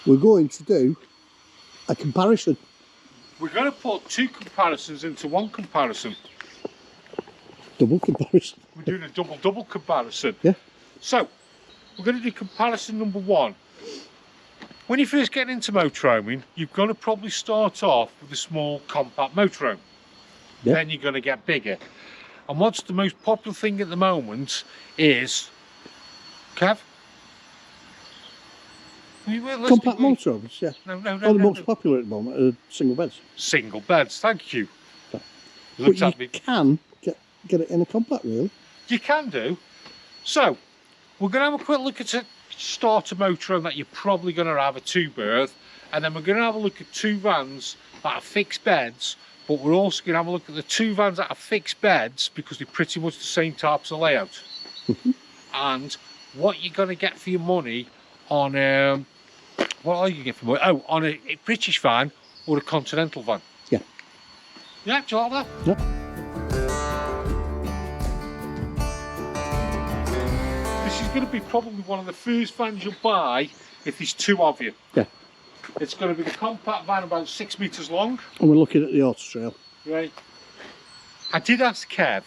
we're going to do a comparison. We're going to put two comparisons into one comparison. Double comparison. We're doing a double comparison. Yeah. So, we're going to do comparison number one. When you first get into motorhoming, you're going to probably start off with a small compact motorhome. Yeah. Then you're going to get bigger. And what's the most popular thing at the moment is, Kev? Compact motorhomes, yeah. No. The most popular at the moment are single beds. Single beds, thank you. But Looks you at me. can get it in a compact, really. You can do. So, we're going to have a quick look at a starter motorhome that you're probably going to have, a two-berth, and then we're going to have a look at two vans that are fixed beds, but we're also going to have a look at the two vans that are fixed beds because they're pretty much the same types of layout. And what you're going to get for your money on, what are you get for money? Oh, on a British van or a Continental van. Yeah. Yeah, do you like that? Yeah. This is going to be probably one of the first vans you'll buy if there's two of you. Yeah. It's going to be the compact van, about 6 metres long. And we're looking at the Autotrail. Right. I did ask Kev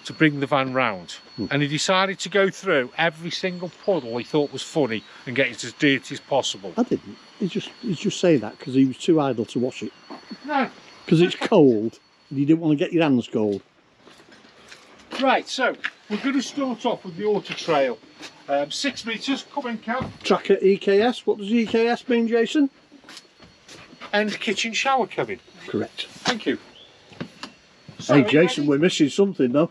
to bring the van round, and he decided to go through every single puddle he thought was funny and get it as dirty as possible. I didn't. He's just saying that because he was too idle to wash it. No. Because it's cold and you didn't want to get your hands cold. Right, so we're going to start off with the Autotrail. 6 metres, come in, Kev. Tracker EKS. What does EKS mean, Jason? And kitchen shower cabin. Correct. Thank you. So, hey Jason, we're missing something though.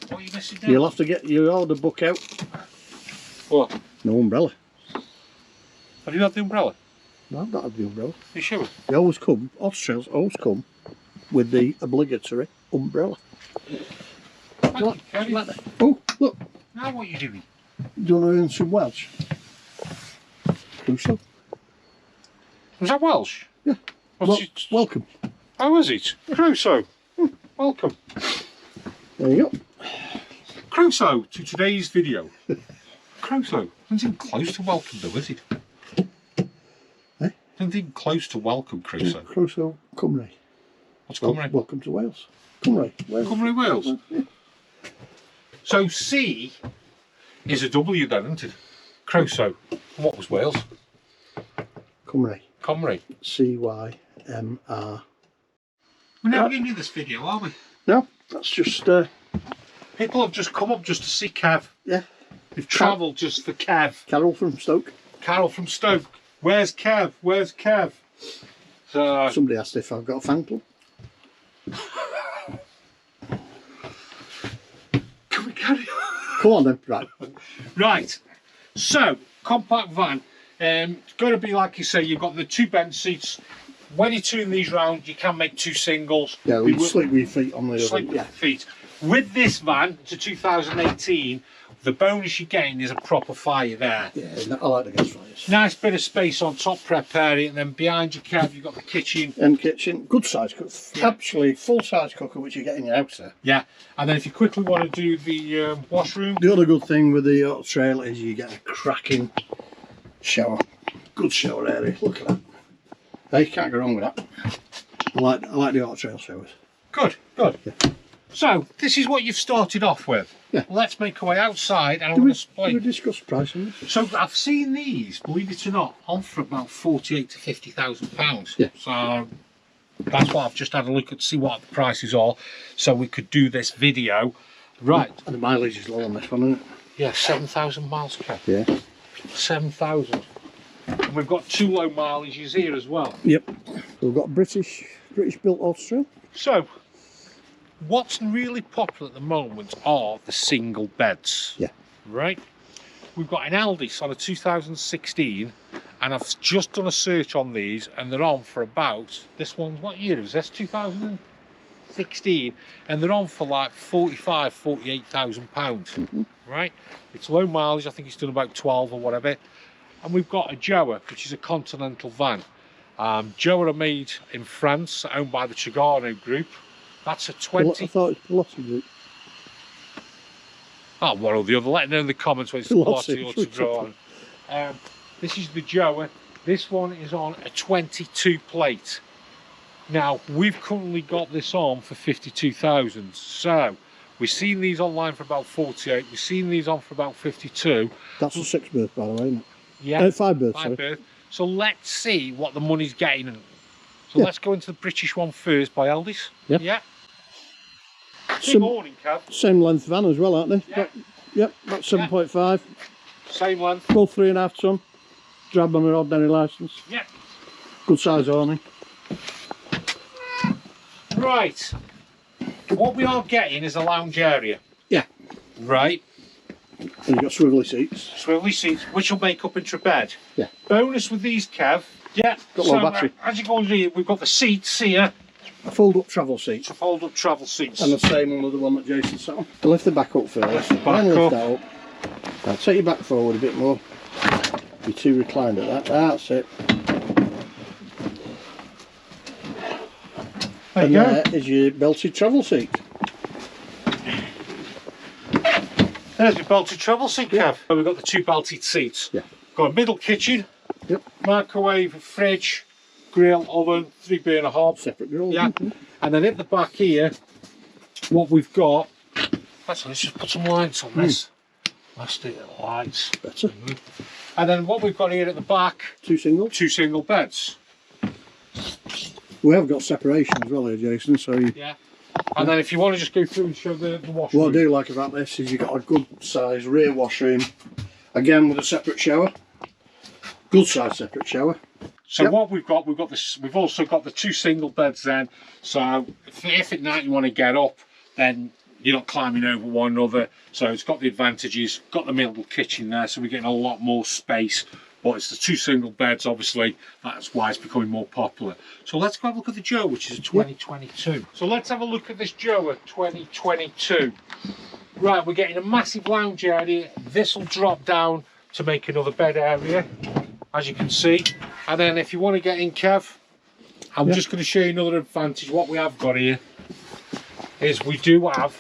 What are you missing now? You'll have to get your order book out. What? No umbrella. Have you got the umbrella? No, I've not had the umbrella. You sure? They always come, Autotrails always come with the obligatory umbrella. Like that. Oh, look. Now what are you doing? Do you want to earn some Welsh? Crusoe. Was that Welsh? Yeah. Welcome. How is it? Crusoe. Welcome. There you go. Crusoe to today's video. Crusoe. Isn't even close to welcome though, is it? Eh? Isn't even close to welcome, Crusoe. Yeah, Crusoe, Cymru. What's Cymru? Welcome to Wales. Cymru. Cymru, Wales. Yeah. So C is a W then, isn't it? Crusoe. And what was Wales? Cymru. Cymru. C-Y-M-R. We're never going to do this video, are we? No, that's just... People have just come up just to see Kev. Yeah. They've travelled just for Kev. Carol from Stoke. Carol from Stoke. Where's Kev? Where's Kev? So somebody asked if I've got a fan club. Can we carry on? Come on then. Right. Right. So, compact van. It's got to be like you say, you've got the two bench seats. When you turn these round, you can make two singles. Yeah, we sleep with your feet on the other. Sleep with your feet. With this van, to 2018, the bonus you're getting is a proper fire there. Yeah, I like the gas fires. Nice bit of space on top prep area, and then behind you, Kev, you've got the kitchen. And kitchen, good size cooker. Yeah. Actually, full size cooker, which you get in your house there. Yeah, and then if you quickly want to do the washroom. The other good thing with the Autotrail is you get a cracking shower. Good shower area. Look at that. Hey, can't go wrong with that. I like the Autotrail showers. Good, good. Yeah. So, this is what you've started off with. Yeah. Let's make our way outside and I'm Did going we to explain. discuss price on this? So, I've seen these, believe it or not, on for about £48,000 to £50,000. Yeah. So, that's what I've just had a look at to see what the prices are, so we could do this video. Right. And the mileage is low on this one, isn't it? Yeah, 7,000 miles, Kev. Yeah. 7,000. And we've got two low mileages here as well. Yep. So we've got British built Autotrail. So, what's really popular at the moment are the single beds. Yeah. Right? We've got an Elddis on a 2016, and I've just done a search on these, and they're on for about, this one's, what year is this? 2016, and they're on for like 45, 48,000 pounds. Right? It's low mileage, I think it's done about 12 or whatever. And we've got a Joa, which is a Continental van. Joa are made in France, owned by the Chigano Group. That's a 20. I thought it was Pilote Group. Oh, one or the other. Let me know in the comments whether it's Pilote or Chigano. This is the Joa. This one is on a 22 plate. Now, we've currently got this on for 52,000. So, we've seen these online for about 48. We've seen these on for about 52. That's a 6-berth, by the way, isn't it? Yeah. 5-berth, sorry. 5-berth. So, let's see what the money's getting. So, let's go into the British one first by Elddis. Yep. Yeah. Good morning, Kev. Same length van as well, aren't they? Yeah. Yep, about 7.5. Same length. Both 3.5 ton. Drab on an ordinary licence. Yeah. Good size awning. Right. What we are getting is a lounge area. Yeah. Right. And you've got swivelly seats. Swivelly seats, which will make up into a bed. Yeah. Bonus with these, Kev. Yeah. Got low battery. As you go under here, we've got the seats here. A fold-up travel seat. To fold up travel seats. And the same one with the one that Jason sat on. To lift the back up first. Lift the back then lift up. that up. Now take your back forward a bit more. You're too reclined at that. That's it. There and you go. there is your belted travel seat. There's your belted travel seat, Kev. So we've got the 2 belted seats. Yeah. Got a middle kitchen. Yep. Microwave, fridge, grill, oven, 3-burner hob. Separate grill. Yeah. And then at the back here, what we've got. Let's just put some lights on this. Let's do the lights. Better. And then what we've got here at the back. 2 singles. 2 single beds. We have got separation as well here, Jason, so you... Yeah. And then if you want to just go through and show the washroom. What I do like about this is you've got a good size rear washroom, again with a separate shower. Good size separate shower. So what we've got this. We've also got the 2 single beds then. So if at night you want to get up, then you're not climbing over one another. So it's got the advantages. Got the middle kitchen there, so we're getting a lot more space. But it's the 2 single beds, obviously. That's why it's becoming more popular. So let's go have a look at the Joe, which is a 2022. So let's have a look at this Joe at 2022. Right, we're getting a massive lounge area. This will drop down to make another bed area, as you can see. And then if you want to get in, Kev, I'm just going to show you another advantage. What we have got here is we do have,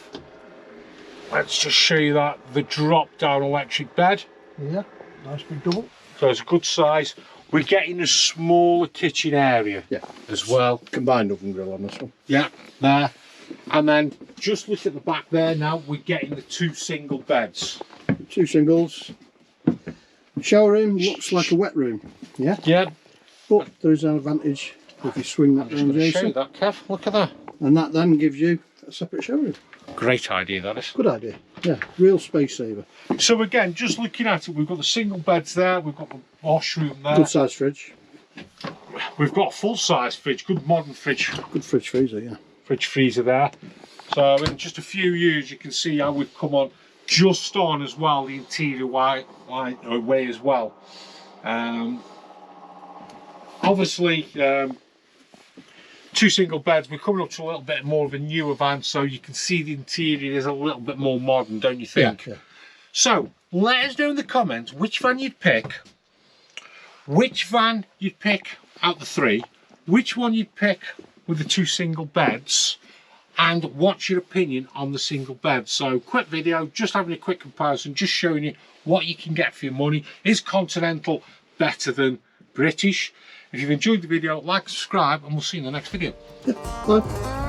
let's just show you that, the drop down electric bed. Yeah, nice big double. So it's a good size. We're getting a smaller kitchen area as well. Combined oven grill on this one. Yeah, there. And then just look at the back there now, we're getting the 2 single beds. 2 singles. Shower room looks like a wet room. Yeah. Yeah. But there is an advantage if you swing that round, Show you Jason. that, Kev. Look at that. And that then gives you a separate shower room. Great idea, that is. Good idea. Yeah, real space saver. So again, just looking at it, we've got the single beds there, we've got the washroom there. Good size fridge. We've got a full-size fridge, good modern fridge. Good fridge freezer, yeah. Fridge freezer there. So in just a few years, you can see how we've come on just on as well, the interior way as well. Obviously, 2 single beds, we're coming up to a little bit more of a newer van, so you can see the interior is a little bit more modern, don't you think? Yeah. So let us know in the comments which van you'd pick, which van you'd pick out the 3, which one you'd pick with the 2 single beds, and what's your opinion on the single bed. So quick video, just having a quick comparison, just showing you what you can get for your money. Is Continental better than British? If you've enjoyed the video, like, subscribe, and we'll see you in the next video. Yeah. Bye.